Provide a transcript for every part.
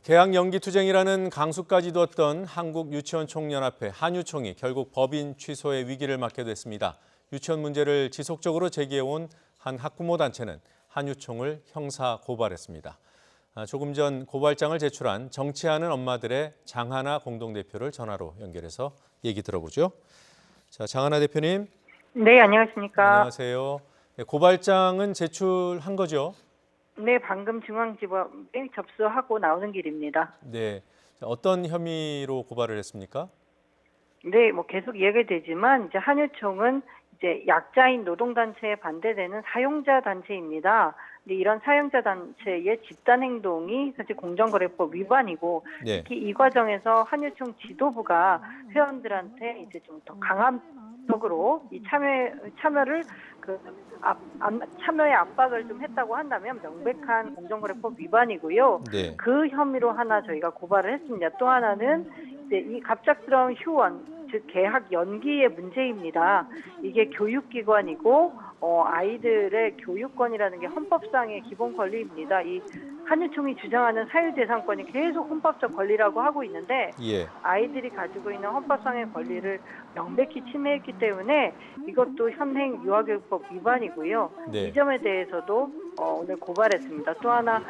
개학 연기 투쟁이라는 강수까지 뒀던 한국유치원총연합회 한유총이 결국 법인 취소의 위기를 맞게 됐습니다. 유치원 문제를 지속적으로 제기해온 한 학부모 단체는 한유총을 형사 고발했습니다. 조금 전 고발장을 제출한 정치하는 엄마들의 장하나 공동대표를 전화로 연결해서 얘기 들어보죠. 자, 장하나 대표님. 네, 안녕하십니까. 안녕하세요. 네, 고발장은 제출한 거죠? 네, 방금 중앙지법에 접수하고 나오는 길입니다. 네. 자, 어떤 혐의로 고발을 했습니까? 네, 뭐 계속 이야기 되지만 이제 한유총은 이제 약자인 노동단체에 반대되는 사용자 단체입니다. 근데 이런 사용자 단체의 집단 행동이 사실 공정거래법 위반이고 네. 특히 이 과정에서 한유총 지도부가 회원들한테 이제 좀 더 강압적으로 이 참여를 참여의 압박을 좀 했다고 한다면 명백한 공정거래법 위반이고요. 네. 그 혐의로 하나 저희가 고발을 했습니다. 또 하나는 이제 이 갑작스러운 휴원, 즉 개학 연기의 문제입니다. 이게 교육기관이고 아이들의 교육권이라는 게 헌법상의 기본 권리입니다. 이 한유총이 주장하는 사유재산권이 계속 헌법적 권리라고 하고 있는데 예. 아이들이 가지고 있는 헌법상의 권리를 명백히 침해했기 때문에 이것도 현행 유아교육법 위반이고요. 네. 이 점에 대해서도 오늘 고발했습니다. 또 하나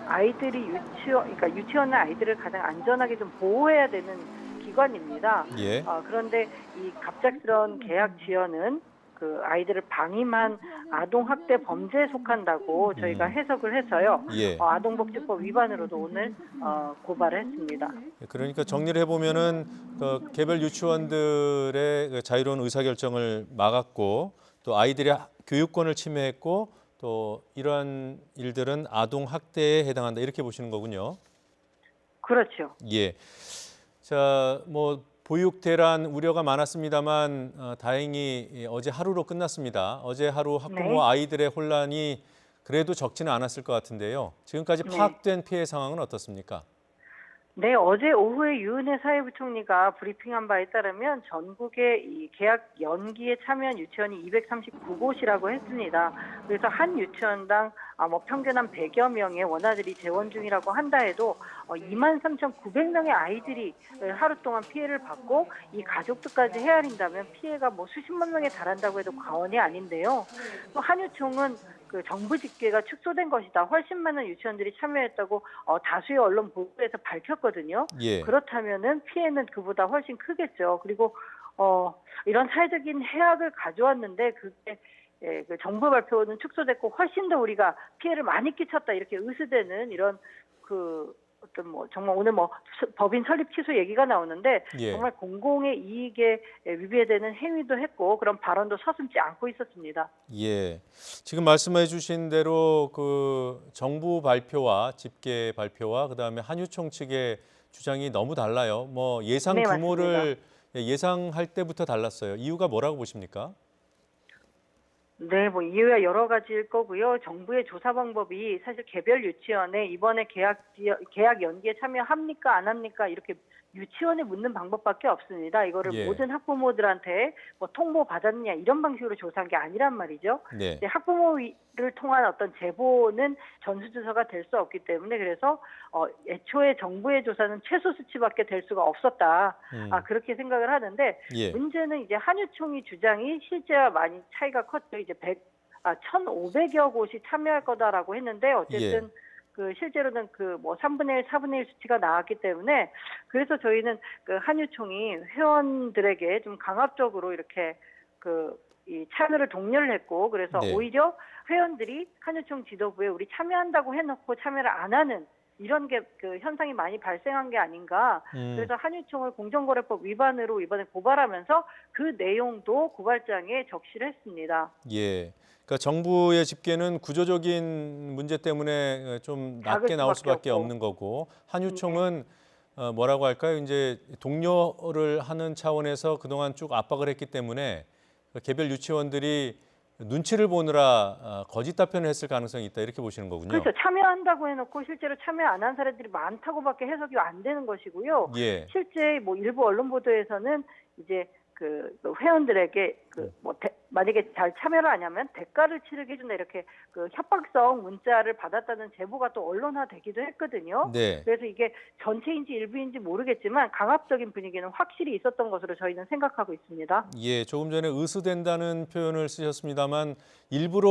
아이들이 그러니까 유치원의 아이들을 가장 안전하게 좀 보호해야 되는 기관입니다. 예. 그런데 이 갑작스러운 계약 지연은 그 아이들을 방임한 아동학대 범죄에 속한다고 저희가 해석을 해서요. 예. 아동복지법 위반으로도 오늘 고발을 했습니다. 그러니까 정리를 해보면은 개별 유치원들의 그 자유로운 의사결정을 막았고 또 아이들의 교육권을 침해했고 또 이러한 일들은 아동 학대에 해당한다 이렇게 보시는 거군요. 그렇죠. 예. 자, 뭐 보육 대란 우려가 많았습니다만 다행히 어제 하루로 끝났습니다. 어제 하루 학부모 네. 아이들의 혼란이 그래도 적지는 않았을 것 같은데요. 지금까지 네. 파악된 피해 상황은 어떻습니까? 네, 어제 오후에 유은혜 사회부총리가 브리핑한 바에 따르면 전국에 이 개학 연기에 참여한 유치원이 239곳이라고 했습니다. 그래서 한 유치원당 뭐 평균 한 100여 명의 원아들이 재원 중이라고 한다 해도 23,900명의 아이들이 하루 동안 피해를 받고 이 가족들까지 헤아린다면 피해가 뭐 수십만 명에 달한다고 해도 과언이 아닌데요. 또 한유총은 그 정부 집계가 축소된 것이다. 훨씬 많은 유치원들이 참여했다고 다수의 언론 보도에서 밝혔거든요. 예. 그렇다면은 피해는 그보다 훨씬 크겠죠. 그리고 이런 사회적인 해악을 가져왔는데 그게 그 정부 발표는 축소됐고 훨씬 더 우리가 피해를 많이 끼쳤다 이렇게 의스대는 이런 정말 오늘 법인 설립 취소 얘기가 나오는데 예. 정말 공공의 이익에 위배되는 행위도 했고 그런 발언도 서슴지 않고 있었습니다. 예. 지금 말씀해 주신 대로 그 정부 발표와 집계 발표와 그다음에 한유총 측의 주장이 너무 달라요. 뭐 예상 네, 규모를 예상할 때부터 달랐어요. 이유가 뭐라고 보십니까? 네, 뭐 이유야 여러 가지일 거고요. 정부의 조사 방법이 사실 개별 유치원에 이번에 계약 연기에 참여합니까 안 합니까 이렇게 유치원에 묻는 방법밖에 없습니다. 이거를 예. 모든 학부모들한테 뭐 통보 받았느냐 이런 방식으로 조사한 게 아니란 말이죠. 네. 학부모를 통한 어떤 제보는 전수조사가 될 수 없기 때문에 그래서 애초에 정부의 조사는 최소 수치밖에 될 수가 없었다. 그렇게 생각을 하는데 예. 문제는 이제 한유총이 주장이 실제와 많이 차이가 컸죠. 이제 1,500여 곳이 참여할 거다라고 했는데 어쨌든 실제로는 3분의 1, 4분의 1 수치가 나왔기 때문에 그래서 저희는 한유총이 회원들에게 좀 강압적으로 이렇게 이 참여를 독려를 했고 그래서 네. 오히려 회원들이 한유총 지도부에 우리 참여한다고 해놓고 참여를 안 하는 이런 게 현상이 많이 발생한 게 아닌가. 그래서 한유총을 공정거래법 위반으로 이번에 고발하면서 그 내용도 고발장에 적시를 했습니다. 예. 그러니까 정부의 집계는 구조적인 문제 때문에 좀 낮게 나올 수밖에 없는 거고 한유총은 뭐라고 할까요? 이제 독려를 하는 차원에서 그동안 쭉 압박을 했기 때문에 개별 유치원들이 눈치를 보느라 거짓 답변을 했을 가능성이 있다 이렇게 보시는 거군요. 그렇죠. 참여한다고 해놓고 실제로 참여 안 한 사례들이 많다고밖에 해석이 안 되는 것이고요. 예. 실제 뭐 일부 언론 보도에서는 이제 그 회원들에게 만약에 잘 참여를 안 하면 대가를 치르게 해준다 이렇게 그 협박성 문자를 받았다는 제보가 또 언론화되기도 했거든요. 네. 그래서 이게 전체인지 일부인지 모르겠지만 강압적인 분위기는 확실히 있었던 것으로 저희는 생각하고 있습니다. 예, 조금 전에 의수된다는 표현을 쓰셨습니다만 일부러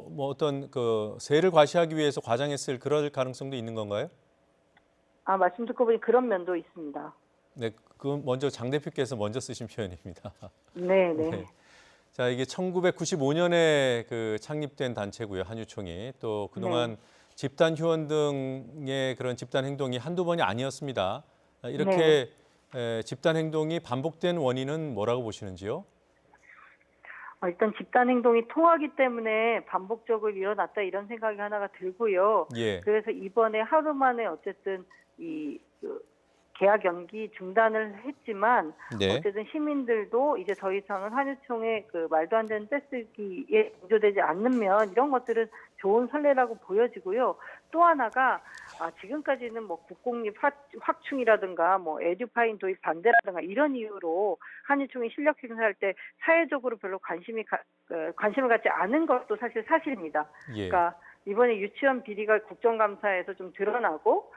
뭐 어떤 그 세를 과시하기 위해서 과장했을 그럴 가능성도 있는 건가요? 말씀 듣고 보니 그런 면도 있습니다. 네, 그 먼저 장 대표께서 먼저 쓰신 표현입니다. 네. 네. 자, 이게 1995년에 그 창립된 단체고요, 한유총이. 또 그동안 집단 휴원 등의 그런 집단 행동이 한두 번이 아니었습니다. 이렇게 집단 행동이 반복된 원인은 뭐라고 보시는지요? 일단 집단 행동이 통하기 때문에 반복적으로 일어났다 이런 생각이 하나가 들고요. 예. 그래서 이번에 하루 만에 어쨌든 계약 연기 중단을 했지만 네. 어쨌든 시민들도 이제 더 이상은 한유총의 그 말도 안 되는 떼쓰기에 동조되지 않으면 이런 것들은 좋은 선례라고 보여지고요. 또 하나가 지금까지는 뭐 국공립 확충이라든가 뭐 에듀파인 도입 반대라든가 이런 이유로 한유총이 실력 행사할 때 사회적으로 별로 관심을 갖지 않은 것도 사실입니다. 예. 그러니까 이번에 유치원 비리가 국정감사에서 좀 드러나고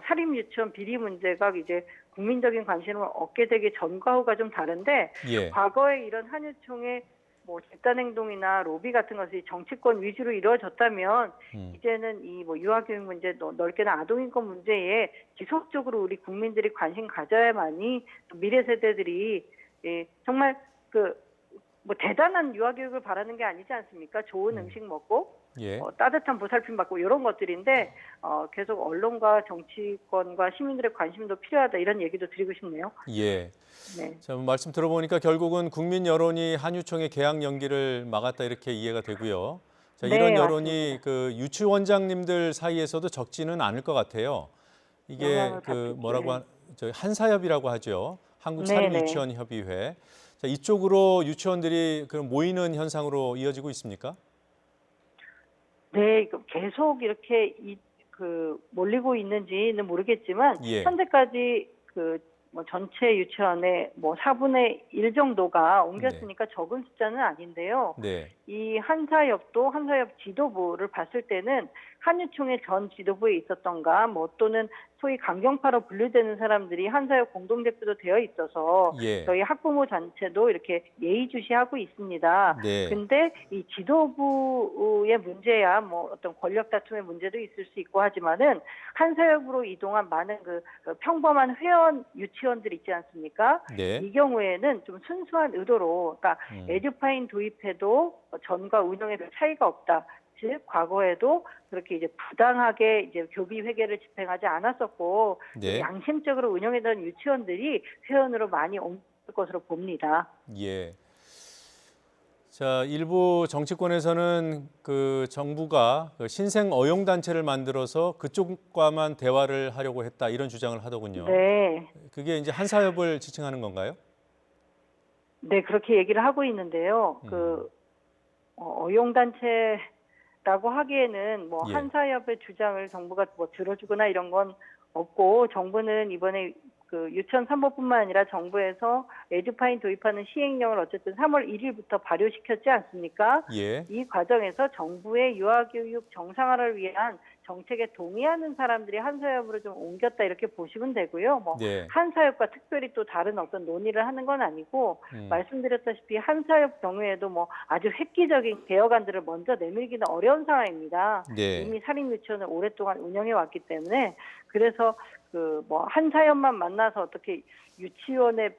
사립 유치원 비리 문제가 이제 국민적인 관심을 얻게 되기 전과 후가 좀 다른데 예. 과거에 이런 한유총의 뭐 집단 행동이나 로비 같은 것이 정치권 위주로 이루어졌다면 이제는 이 뭐 유아교육 문제, 넓게는 아동인권 문제에 지속적으로 우리 국민들이 관심 가져야만이 미래 세대들이 정말 뭐 대단한 유아교육을 바라는 게 아니지 않습니까? 좋은 음식 먹고 예. 따뜻한 보살핌 받고 이런 것들인데 계속 언론과 정치권과 시민들의 관심도 필요하다 이런 얘기도 드리고 싶네요. 예. 네. 자, 말씀 들어보니까 결국은 국민 여론이 한유총의 계약 연기를 막았다 이렇게 이해가 되고요. 자, 네, 이런 여론이 맞습니다. 그 유치원장님들 사이에서도 적지는 않을 것 같아요. 이게 영향을 그 받겠죠. 저희 한사협이라고 하죠. 네, 한국사립유치원협의회. 자, 이쪽으로 유치원들이 그럼 모이는 현상으로 이어지고 있습니까? 네, 계속 이렇게 몰리고 있는지는 모르겠지만 예. 현재까지 뭐 전체 유치원의 뭐 4분의 1 정도가 옮겼으니까 적은 숫자는 아닌데요. 네. 이 한사협 지도부를 봤을 때는 한유총의 전 지도부에 있었던가 뭐 또는 소위 강경파로 분류되는 사람들이 한사협 공동대표도 되어 있어서 예. 저희 학부모 단체도 이렇게 예의주시하고 있습니다. 네. 근데 이 지도부의 문제야 뭐 어떤 권력 다툼의 문제도 있을 수 있고 하지만은 한사협으로 이동한 많은 그 평범한 회원 유치원들 있지 않습니까? 네. 이 경우에는 좀 순수한 의도로 그러니까 에듀파인 도입해도 전과 운영에도 차이가 없다. 즉 과거에도 그렇게 이제 부당하게 이제 교비 회계를 집행하지 않았었고 네. 양심적으로 운영했던 유치원들이 회원으로 많이 옮길 것으로 봅니다. 예. 자, 일부 정치권에서는 그 정부가 그 신생 어용 단체를 만들어서 그쪽과만 대화를 하려고 했다 이런 주장을 하더군요. 네. 그게 이제 한사협을 지칭하는 건가요? 네, 그렇게 얘기를 하고 있는데요. 어용단체라고 하기에는 뭐 예. 한사협의 주장을 정부가 뭐 들어주거나 이런 건 없고 정부는 이번에 그 유치원 3법뿐만 아니라 정부에서 에듀파인 도입하는 시행령을 어쨌든 3월 1일부터 발효시켰지 않습니까? 예. 이 과정에서 정부의 유아교육 정상화를 위한 정책에 동의하는 사람들이 한사협으로 좀 옮겼다 이렇게 보시면 되고요. 뭐 네. 한사협과 특별히 또 다른 어떤 논의를 하는 건 아니고 말씀드렸다시피 한사협 경우에도 뭐 아주 획기적인 개혁안들을 먼저 내밀기는 어려운 상황입니다. 네. 이미 사립유치원을 오랫동안 운영해 왔기 때문에 그래서 뭐 한사협만 만나서 어떻게 유치원에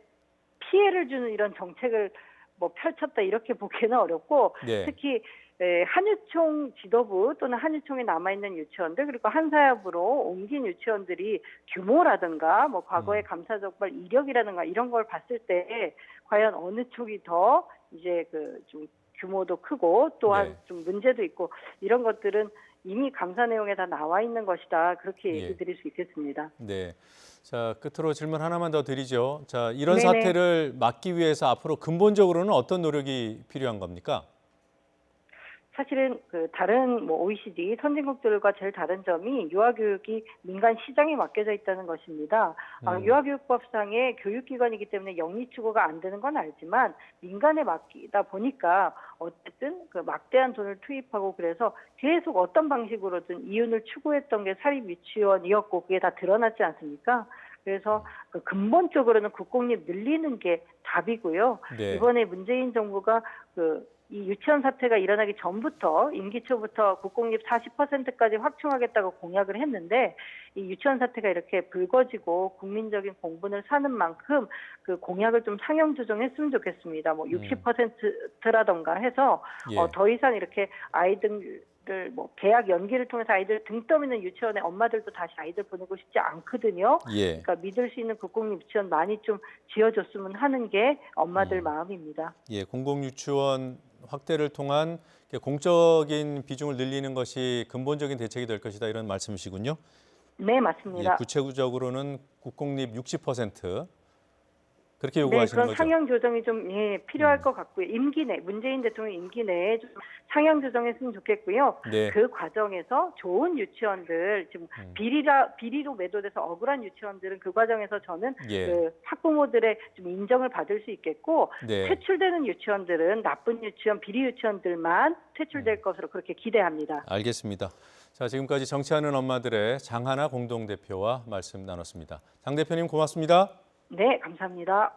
피해를 주는 이런 정책을 뭐 펼쳤다 이렇게 보기는 어렵고 네. 특히 한유총 지도부 또는 한유총에 남아있는 유치원들 그리고 한사협으로 옮긴 유치원들이 규모라든가 뭐 과거의 감사적발 이력이라든가 이런 걸 봤을 때 과연 어느 쪽이 더 이제 좀 규모도 크고 또한 좀 문제도 있고 이런 것들은 이미 감사 내용에 다 나와 있는 것이다 그렇게 얘기 드릴 수 있겠습니다. 네. 자, 끝으로 질문 하나만 더 드리죠. 자, 이런 네네. 사태를 막기 위해서 앞으로 근본적으로는 어떤 노력이 필요한 겁니까? 사실은 그 다른 뭐 OECD 선진국들과 제일 다른 점이 유아교육이 민간 시장에 맡겨져 있다는 것입니다. 유아교육법상의 교육기관이기 때문에 영리 추구가 안 되는 건 알지만 민간에 맡기다 보니까 어쨌든 그 막대한 돈을 투입하고 그래서 계속 어떤 방식으로든 이윤을 추구했던 게 사립 유치원이었고 그게 다 드러났지 않습니까? 그래서 그 근본적으로는 국공립 늘리는 게 답이고요. 네. 이번에 문재인 정부가 이 유치원 사태가 일어나기 전부터 임기 초부터 국공립 40%까지 확충하겠다고 공약을 했는데 이 유치원 사태가 이렇게 불거지고 국민적인 공분을 사는 만큼 그 공약을 좀 상향 조정했으면 좋겠습니다. 뭐 60%라던가 해서 예. 더 이상 이렇게 아이들을 뭐 계약 연기를 통해서 아이들 등 떠미는 유치원에 엄마들도 다시 아이들 보내고 싶지 않거든요. 예. 그러니까 믿을 수 있는 국공립 유치원 많이 좀 지어줬으면 하는 게 엄마들 마음입니다. 예, 공공유치원 확대를 통한 공적인 비중을 늘리는 것이 근본적인 대책이 될 것이다 이런 말씀이시군요. 네, 예, 맞습니다. 구체적으로는 국공립 60% 그렇게 네, 요구하시는 그런 거죠. 상향 조정이 좀 필요할 것 같고요. 임기 내 문재인 대통령 임기 내에 좀 상향 조정했으면 좋겠고요. 네. 그 과정에서 좋은 유치원들 지금 비리로 매도돼서 억울한 유치원들은 그 과정에서 저는 예. 그 학부모들의 좀 인정을 받을 수 있겠고 네. 퇴출되는 유치원들은 나쁜 유치원, 비리 유치원들만 퇴출될 것으로 그렇게 기대합니다. 알겠습니다. 자, 지금까지 정치하는 엄마들의 장하나 공동대표와 말씀 나눴습니다. 장 대표님 고맙습니다. 네, 감사합니다.